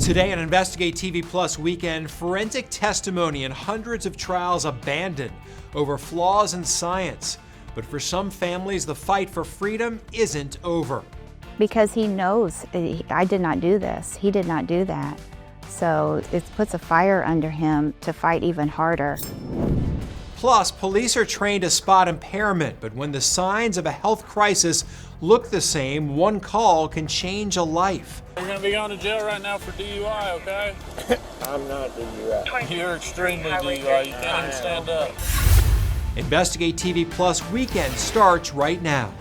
Today on Investigate TV Plus Weekend, forensic testimony in hundreds of trials abandoned over flaws in science. But for some families, the fight for freedom isn't over. Because he knows, I did not do this, he did not do that. So it puts a fire under him to fight even harder. Plus, police are trained to spot impairment, but when the signs of a health crisis look the same, one call can change a life. You're going to be going to jail right now for DUI, okay? I'm not DUI. You're extremely DUI. You can't even stand up. Investigate TV Plus Weekend starts right now.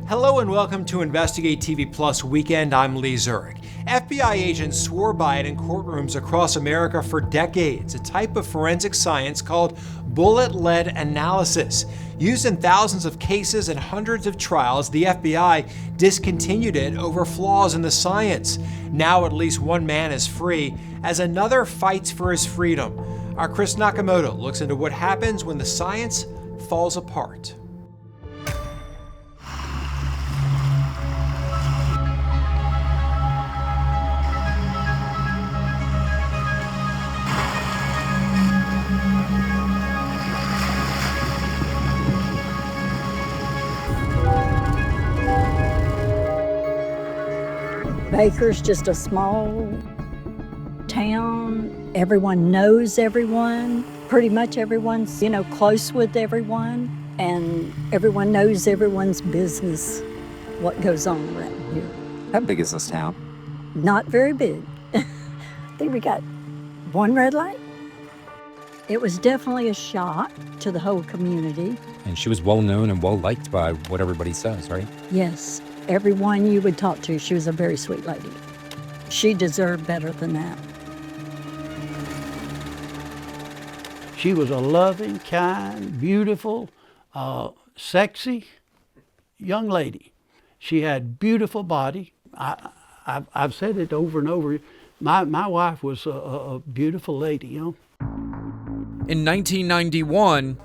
Hello and welcome to Investigate TV Plus Weekend. I'm Lee Zurich. FBI agents swore by it in courtrooms across America for decades, a type of forensic science called bullet-lead analysis. Used in thousands of cases and hundreds of trials, the FBI discontinued it over flaws in the science. Now at least one man is free as another fights for his freedom. Our Chris Nakamoto looks into what happens when the science falls apart. Baker's just a small town. Everyone knows everyone. Pretty much everyone's, close with everyone. And everyone knows everyone's business, what goes on around here. How big is this town? Not very big. I think we got one red light. It was definitely a shock to the whole community. And she was well known and well liked by what everybody says, right? Yes. Everyone you would talk to, she was a very sweet lady. She deserved better than that. She was a loving, kind, beautiful, sexy young lady. She had beautiful body. I've said it over and over. My wife was a beautiful lady, In 1991,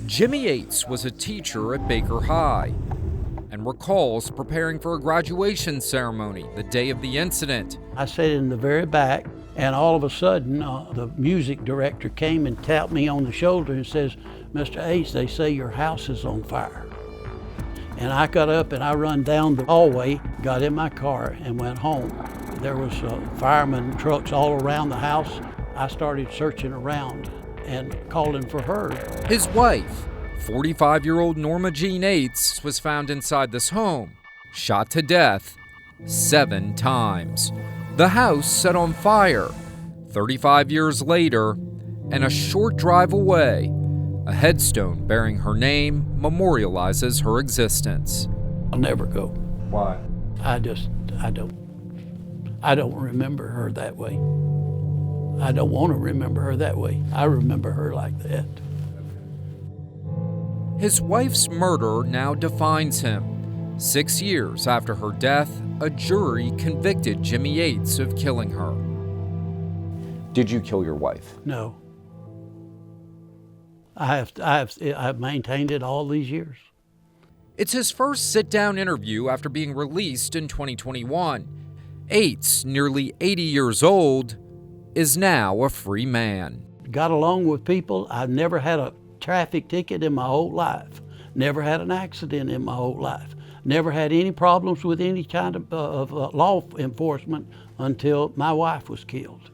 Jimmy Yates was a teacher at Baker High and recalls preparing for a graduation ceremony the day of the incident. I sat in the very back, and all of a sudden, the music director came and tapped me on the shoulder and says, "Mr. Yates, they say your house is on fire." And I got up and I run down the hallway, got in my car, and went home. There was firemen trucks all around the house. I started searching around and calling for her. His wife, 45-year-old Norma Jean Yates, was found inside this home, shot to death 7 times. The house set on fire. 35 years later, and a short drive away, a headstone bearing her name memorializes her existence. I'll never go. Why? I don't remember her that way. I don't want to remember her that way. I remember her like that. His wife's murder now defines him. 6 years after her death, a jury convicted Jimmy Yates of killing her. Did you kill your wife? No. I've maintained it all these years. It's his first sit-down interview after being released in 2021. Yates, nearly 80 years old, is now a free man. Got along with people. I've never had a traffic ticket in my whole life. Never had an accident in my whole life. Never had any problems with any kind of law enforcement until my wife was killed.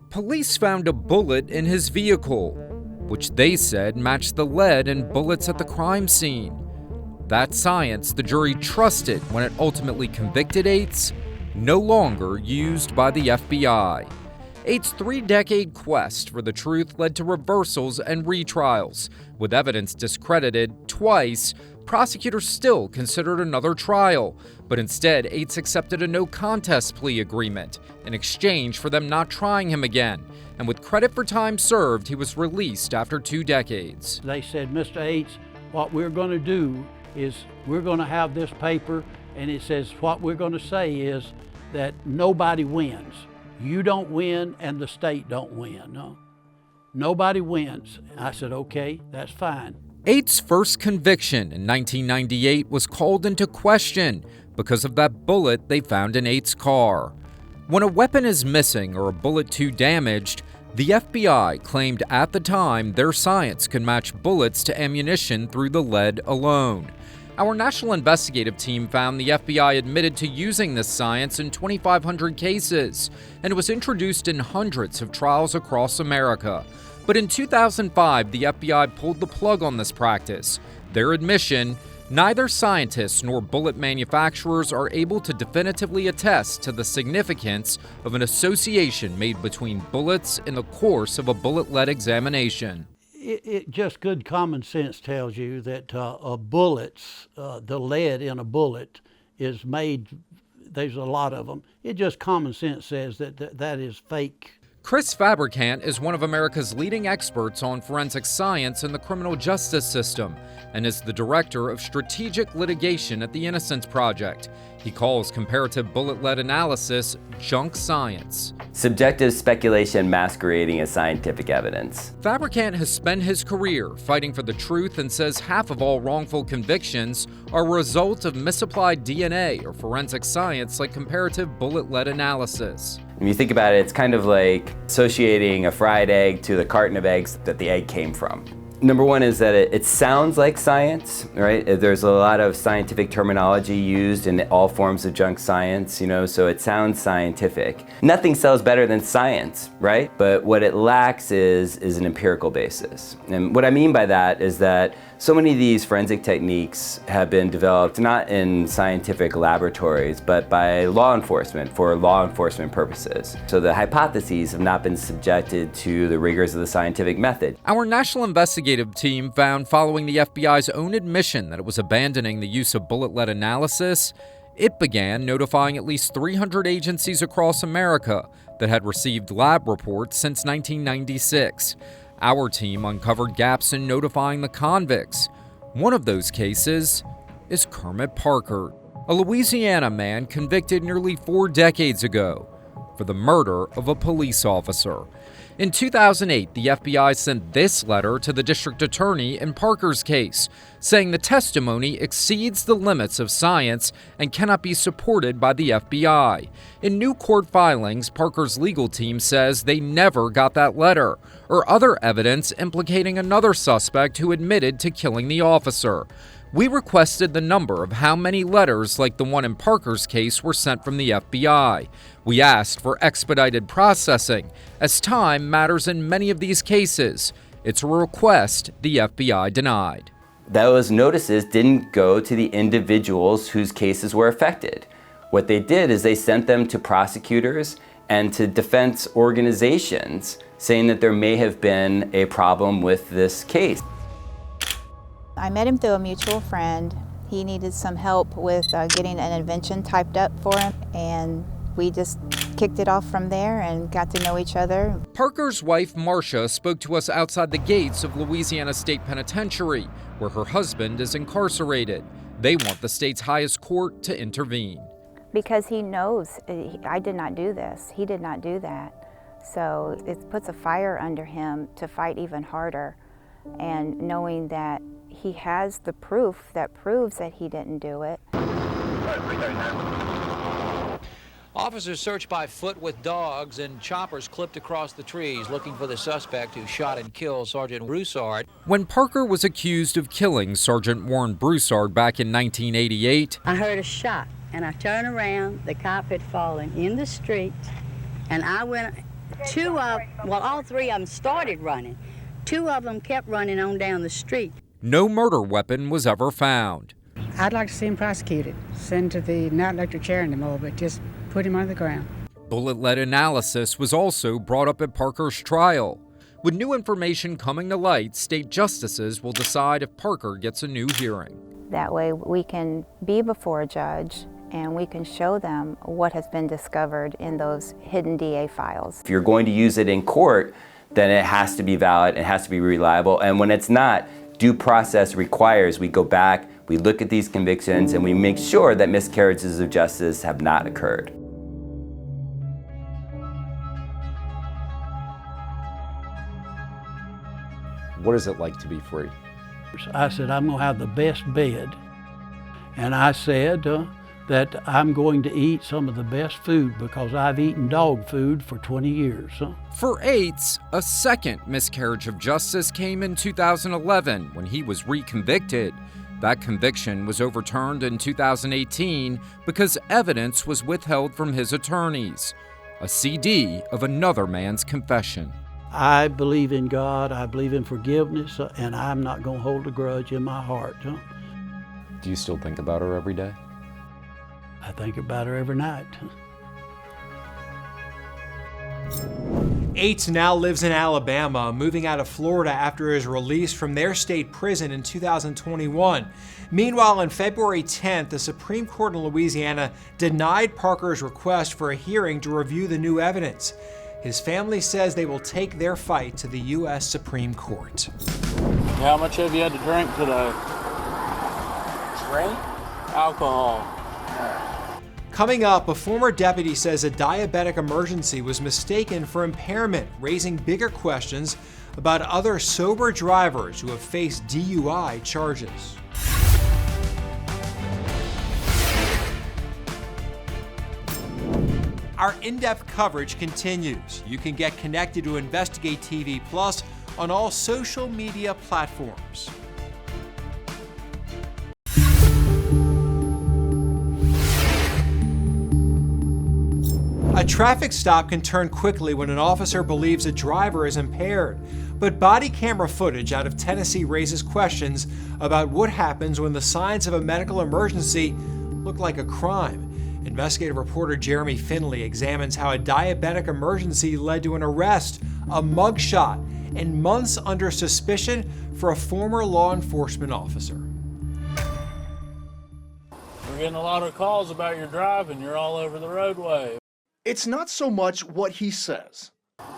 Police found a bullet in his vehicle, which they said matched the lead in bullets at the crime scene. That science the jury trusted when it ultimately convicted Yates, no longer used by the FBI. Yates' 3-decade quest for the truth led to reversals and retrials. With evidence discredited twice, prosecutors still considered another trial, but instead Yates accepted a no-contest plea agreement in exchange for them not trying him again. And with credit for time served, he was released after 2 decades. They said, "Mr. Yates, what we're going to do is we're going to have this paper, and it says what we're going to say is that nobody wins. You don't win and the state don't win. No. Nobody wins." I said, "Okay, that's fine." Yates' first conviction in 1998 was called into question. because of that bullet they found in Ate's car. When a weapon is missing or a bullet too damaged, the FBI claimed at the time their science could match bullets to ammunition through the lead alone. Our national investigative team found the FBI admitted to using this science in 2,500 cases, and it was introduced in hundreds of trials across America. But in 2005, the FBI pulled the plug on this practice. Their admission: neither scientists nor bullet manufacturers are able to definitively attest to the significance of an association made between bullets in the course of a bullet-lead examination. It just good common sense tells you that bullets, the lead in a bullet is made, there's a lot of them. It just common sense says that is fake. Chris Fabricant is one of America's leading experts on forensic science and the criminal justice system, and is the director of strategic litigation at the Innocence Project. He calls comparative bullet lead analysis junk science. Subjective speculation masquerading as scientific evidence. Fabricant has spent his career fighting for the truth and says half of all wrongful convictions are a result of misapplied DNA or forensic science like comparative bullet lead analysis. When you think about it, it's kind of like associating a fried egg to the carton of eggs that the egg came from. Number one is that it sounds like science, right? There's a lot of scientific terminology used in all forms of junk science, so it sounds scientific. Nothing sells better than science, right? But what it lacks is an empirical basis. And what I mean by that is that so many of these forensic techniques have been developed not in scientific laboratories, but by law enforcement for law enforcement purposes. So the hypotheses have not been subjected to the rigors of the scientific method. Our national investigative team found, following the FBI's own admission that it was abandoning the use of bullet lead analysis, it began notifying at least 300 agencies across America that had received lab reports since 1996. Our team uncovered gaps in notifying the convicts. One of those cases is Kermit Parker, a Louisiana man convicted nearly 4 decades ago for the murder of a police officer. In 2008, the FBI sent this letter to the district attorney in Parker's case, saying the testimony exceeds the limits of science and cannot be supported by the FBI. In new court filings, Parker's legal team says they never got that letter, or other evidence implicating another suspect who admitted to killing the officer. We requested the number of how many letters like the one in Parker's case were sent from the FBI. We asked for expedited processing, as time matters in many of these cases. It's a request the FBI denied. Those notices didn't go to the individuals whose cases were affected. What they did is they sent them to prosecutors and to defense organizations, saying that there may have been a problem with this case. I met him through a mutual friend. He needed some help with getting an invention typed up for him, and we just kicked it off from there and got to know each other. Parker's wife, Marcia, spoke to us outside the gates of Louisiana State Penitentiary, where her husband is incarcerated. They want the state's highest court to intervene. Because he knows I did not do this. He did not do that. So it puts a fire under him to fight even harder. And knowing that he has the proof that proves that he didn't do it. Officers searched by foot with dogs and choppers clipped across the trees looking for the suspect who shot and killed Sergeant Broussard. When Parker was accused of killing Sergeant Warren Broussard back in 1988, I heard a shot and I turned around, the cop had fallen in the street, and I went, all 3 of them started running. 2 of them kept running on down the street. no murder weapon was ever found. I'd like to see him prosecuted, sent to the not electric chair anymore, but just put him on the ground. Bullet lead analysis was also brought up at Parker's trial. With new information coming to light, state justices will decide if Parker gets a new hearing. That way we can be before a judge and we can show them what has been discovered in those hidden DA files. If you're going to use it in court, then it has to be valid, it has to be reliable, and when it's not, due process requires we go back, we look at these convictions, and we make sure that miscarriages of justice have not occurred. What is it like to be free? I said, I'm going to have the best bed. And I said, that I'm going to eat some of the best food because I've eaten dog food for 20 years. For Eights, a second miscarriage of justice came in 2011 when he was reconvicted. That conviction was overturned in 2018 because evidence was withheld from his attorneys, a CD of another man's confession. I believe in God, I believe in forgiveness, and I'm not going to hold a grudge in my heart. Do you still think about her every day? I think about her every night. Eights now lives in Alabama, moving out of Florida after his release from their state prison in 2021. Meanwhile, on February 10th, the Supreme Court in Louisiana denied Parker's request for a hearing to review the new evidence. His family says they will take their fight to the U.S. Supreme Court. How much have you had to drink today? Drink? Alcohol. Coming up, a former deputy says a diabetic emergency was mistaken for impairment, raising bigger questions about other sober drivers who have faced DUI charges. Our in-depth coverage continues. You can get connected to Investigate TV Plus on all social media platforms. A traffic stop can turn quickly when an officer believes a driver is impaired, but body camera footage out of Tennessee raises questions about what happens when the signs of a medical emergency look like a crime. Investigative reporter Jeremy Finley examines how a diabetic emergency led to an arrest, a mugshot, and months under suspicion for a former law enforcement officer. We're getting a lot of calls about your driving. You're all over the roadway. It's not so much what he says.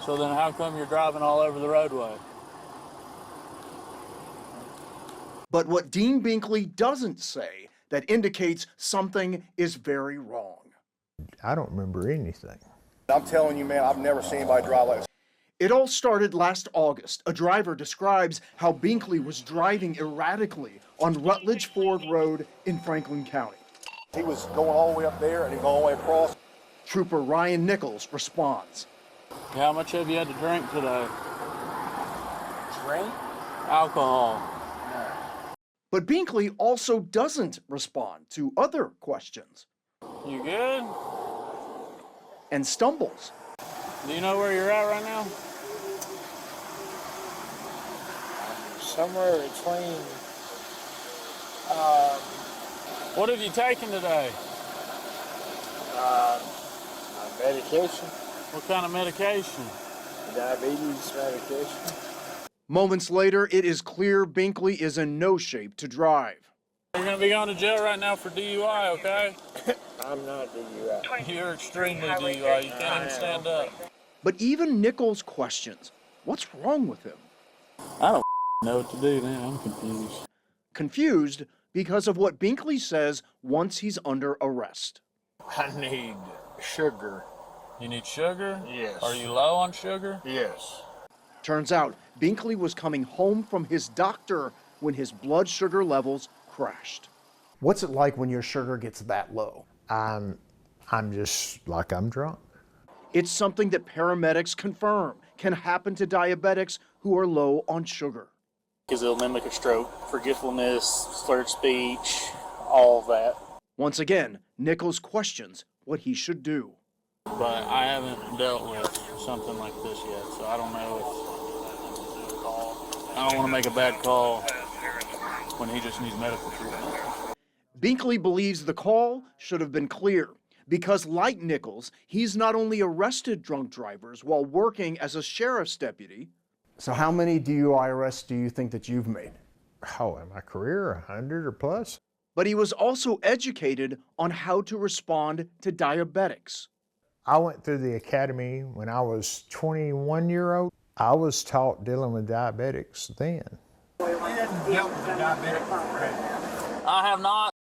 So then how come you're driving all over the roadway? But what Dean Binkley doesn't say that indicates something is very wrong. I don't remember anything. I'm telling you, man, I've never seen anybody drive like this. It all started last August. A driver describes how Binkley was driving erratically on Rutledge Ford Road in Franklin County. He was going all the way up there and he was all the way across. Trooper Ryan Nichols responds. How much have you had to drink today? Drink? Alcohol. But Binkley also doesn't respond to other questions. You good? And stumbles. Do you know where you're at right now? Somewhere between. What have you taken today? Medication. What kind of medication? Diabetes medication. Moments later, it is clear Binkley is in no shape to drive. You're going to be going to jail right now for DUI, okay? I'm not DUI. You're extremely DUI. You can't even stand up. But even Nichols questions, what's wrong with him? I don't know what to do now. I'm confused. Confused because of what Binkley says once he's under arrest. I need sugar. You need sugar? Yes. Are you low on sugar? Yes. Turns out Binkley was coming home from his doctor when his blood sugar levels crashed. What's it like when your sugar gets that low? I'm just like I'm drunk. It's something that paramedics confirm can happen to diabetics who are low on sugar. Because it'll mimic a stroke, forgetfulness, slurred speech, all of that. Once again, Nichols questions what he should do. But I haven't dealt with something like this yet, so I don't know if... I don't want to make a bad call when he just needs medical treatment. Binkley believes the call should have been clear because, like Nichols, he's not only arrested drunk drivers while working as a sheriff's deputy. So how many DUI arrests do you think that you've made? Oh, in my career, 100 or plus. But he was also educated on how to respond to diabetics. I went through the academy when I was 21-year-old. I was taught dealing with diabetics then. I have not.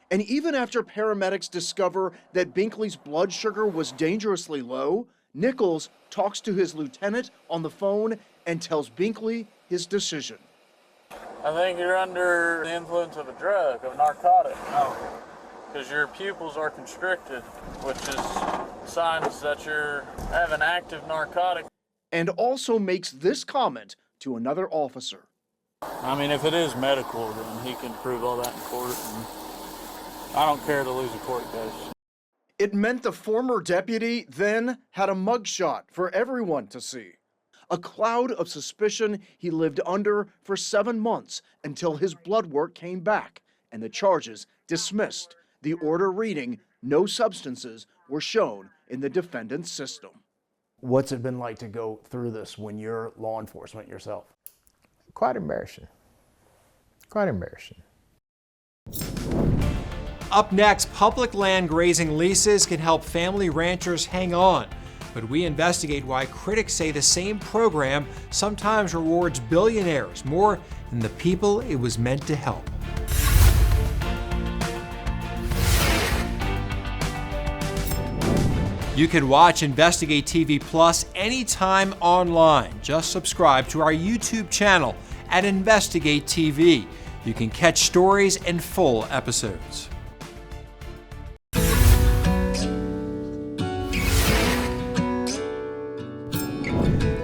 And even after paramedics discover that Binkley's blood sugar was dangerously low, Nichols talks to his lieutenant on the phone and tells Binkley his decision. I think you're under the influence of a drug, of narcotic. No. because your pupils are constricted, which is signs that you have an active narcotic. And also makes this comment to another officer. I mean, if it is medical, then he can prove all that in court, and I don't care to lose a court case. It meant the former deputy then had a mugshot for everyone to see. A cloud of suspicion he lived under for 7 months until his blood work came back and the charges dismissed. The order reading, no substances were shown in the defendant's system. What's it been like to go through this when you're law enforcement yourself? Quite embarrassing. Quite embarrassing. Up next, public land grazing leases can help family ranchers hang on. But we investigate why critics say the same program sometimes rewards billionaires more than the people it was meant to help. You can watch Investigate TV Plus anytime online. Just subscribe to our YouTube channel at Investigate TV. You can catch stories and full episodes.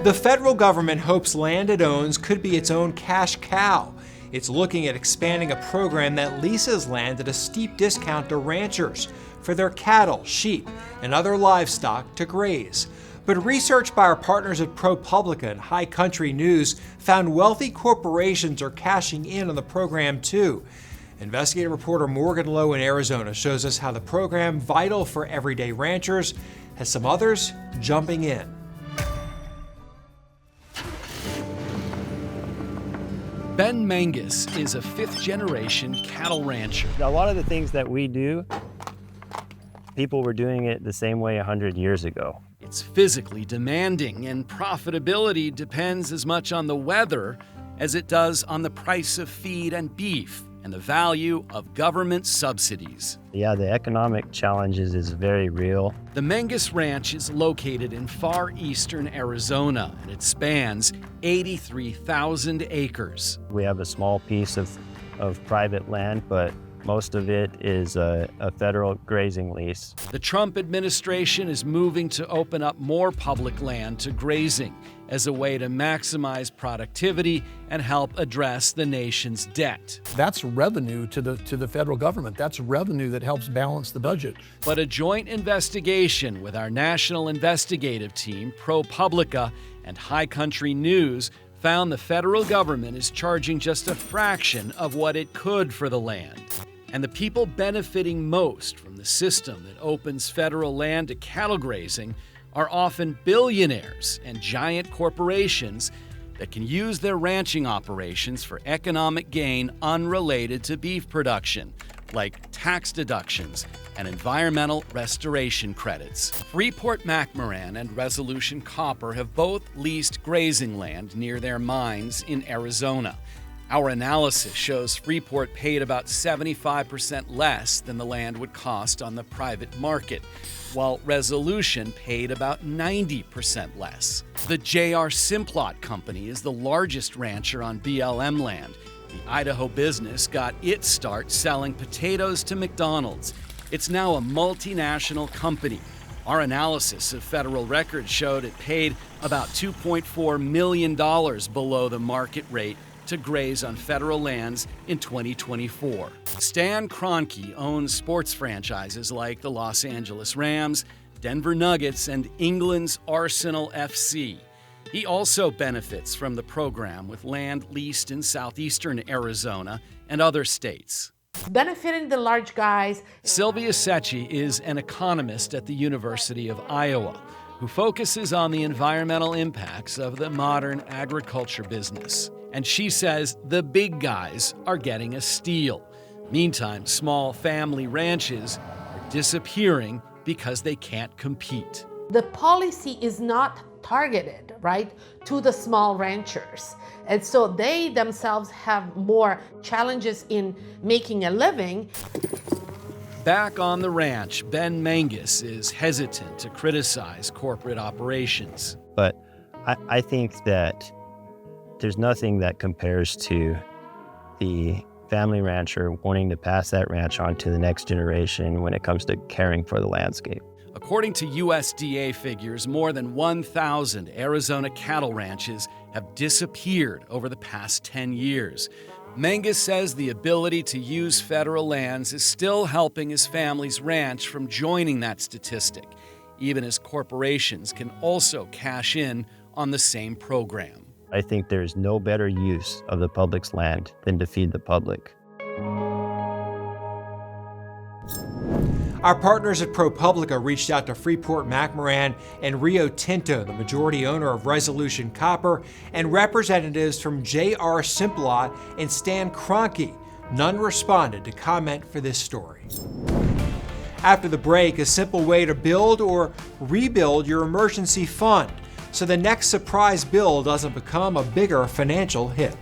The federal government hopes land it owns could be its own cash cow. It's looking at expanding a program that leases land at a steep discount to ranchers for their cattle, sheep, and other livestock to graze. But research by our partners at ProPublica and High Country News found wealthy corporations are cashing in on the program too. Investigative reporter Morgan Lowe in Arizona shows us how the program, vital for everyday ranchers, has some others jumping in. Ben Mangus is a fifth-generation cattle rancher. A lot of the things that we do, people were doing it the same way 100 years ago. It's physically demanding, and profitability depends as much on the weather as it does on the price of feed and beef and the value of government subsidies. Yeah, the economic challenges is very real. The Mangus Ranch is located in far eastern Arizona, and it spans 83,000 acres. We have a small piece of private land, but most of it is a federal grazing lease. The Trump administration is moving to open up more public land to grazing as a way to maximize productivity and help address the nation's debt. That's revenue to the federal government. That's revenue that helps balance the budget. But a joint investigation with our national investigative team, ProPublica and High Country News, found the federal government is charging just a fraction of what it could for the land. And the people benefiting most from the system that opens federal land to cattle grazing are often billionaires and giant corporations that can use their ranching operations for economic gain unrelated to beef production, like tax deductions and environmental restoration credits. Freeport-McMoRan and Resolution Copper have both leased grazing land near their mines in Arizona. Our analysis shows Freeport paid about 75% less than the land would cost on the private market, while Resolution paid about 90% less. The J.R. Simplot Company is the largest rancher on BLM land. The Idaho business got its start selling potatoes to McDonald's. It's now a multinational company. Our analysis of federal records showed it paid about $2.4 million below the market rate to graze on federal lands in 2024. Stan Kroenke owns sports franchises like the Los Angeles Rams, Denver Nuggets, and England's Arsenal FC. He also benefits from the program with land leased in southeastern Arizona and other states. Benefiting the large guys. Sylvia Secchi is an economist at the University of Iowa who focuses on the environmental impacts of the modern agriculture business. And she says the big guys are getting a steal. Meantime, small family ranches are disappearing because they can't compete. The policy is not targeted, right, to the small ranchers. And so they themselves have more challenges in making a living. Back on the ranch, Ben Mangus is hesitant to criticize corporate operations. But I think that there's nothing that compares to the family rancher wanting to pass that ranch on to the next generation when it comes to caring for the landscape. According to USDA figures, more than 1,000 Arizona cattle ranches have disappeared over the past 10 years. Menges says the ability to use federal lands is still helping his family's ranch from joining that statistic, even as corporations can also cash in on the same program. I think there's no better use of the public's land than to feed the public. Our partners at ProPublica reached out to Freeport-McMoRan and Rio Tinto, the majority owner of Resolution Copper, and representatives from J.R. Simplot and Stan Kroenke. None responded to comment for this story. After the break, a simple way to build or rebuild your emergency fund so the next surprise bill doesn't become a bigger financial hit.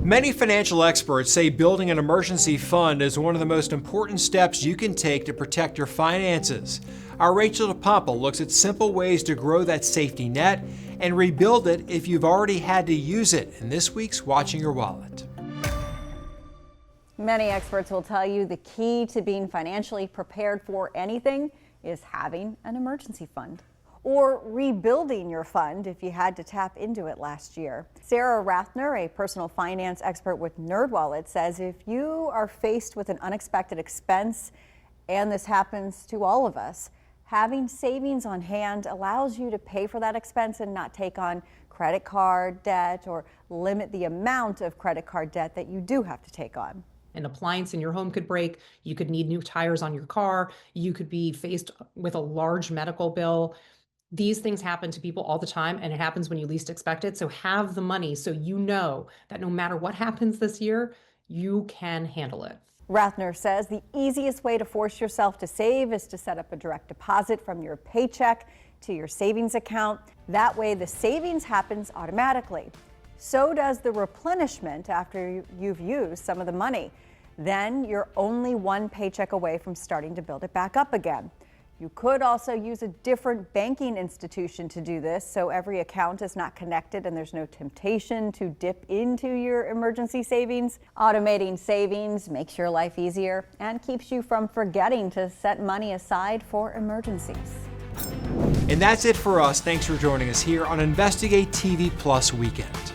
Many financial experts say building an emergency fund is one of the most important steps you can take to protect your finances. Our Rachel DePompa looks at simple ways to grow that safety net and rebuild it if you've already had to use it in this week's Watching Your Wallet. Many experts will tell you the key to being financially prepared for anything is having an emergency fund, or rebuilding your fund if you had to tap into it last year. Sarah Rathner, a personal finance expert with NerdWallet, says if you are faced with an unexpected expense, and this happens to all of us, having savings on hand allows you to pay for that expense and not take on credit card debt or limit the amount of credit card debt that you do have to take on. An appliance in your home could break, you could need new tires on your car, you could be faced with a large medical bill. These things happen to people all the time, and it happens when you least expect it. So have the money so you know that no matter what happens this year, you can handle it. Rathner says the easiest way to force yourself to save is to set up a direct deposit from your paycheck to your savings account. That way the savings happens automatically. So does the replenishment after you've used some of the money. Then you're only one paycheck away from starting to build it back up again. You could also use a different banking institution to do this, so every account is not connected and there's no temptation to dip into your emergency savings. Automating savings makes your life easier and keeps you from forgetting to set money aside for emergencies. And that's it for us. Thanks for joining us here on Investigate TV Plus Weekend.